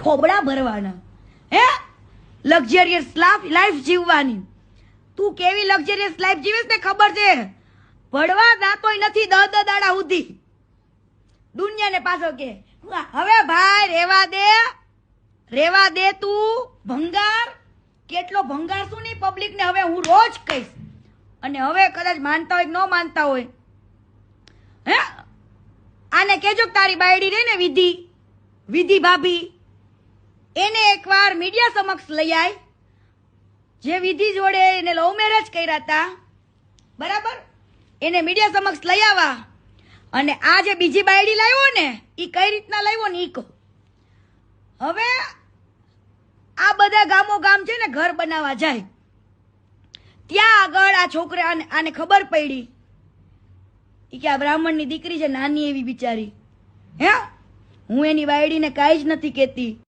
ખોબડા ભરવાના, હે luxurious life જીવવાની. તું કેવી લક્ઝરિયસ લાઈફ જીવીશ ને ખબર છે? ભણવા દાતોય નથી 10 દાડા સુધી. દુનિયાને પાછો કે હવે ભાઈ રેવા દે તું ભંગાર. કેટલો ભંગાર શું નહીં પબ્લિક ને હવે હું રોજ કહીશ. અને હવે કદાચ માનતા હોય કે ન માનતા હોય, હે આને કેજો કે તારી બાયડી રહી ને વિધિ ભાભી, એને એકવાર મીડિયા સમક્ષ લઈ આય. જે વિધિ જોડે એને લવ મેરેજ કર્યા હતા, બરાબર, એને મીડિયા સમક્ષ લઈ આવવા. અને આ જે બીજી બાયડી લાવ્યો ને એ કઈ રીતના લાવ્યો ને ઈ કહો. હવે આ બધા ગામો ગામ છે ને ઘર બનાવવા જાય, ત્યાં આગળ આ છોકરા આને ખબર પડી કે આ બ્રાહ્મણની દીકરી છે, નાની એવી બિચારી, હે હું એની બાયડીને કાંઈ જ નથી કહેતી.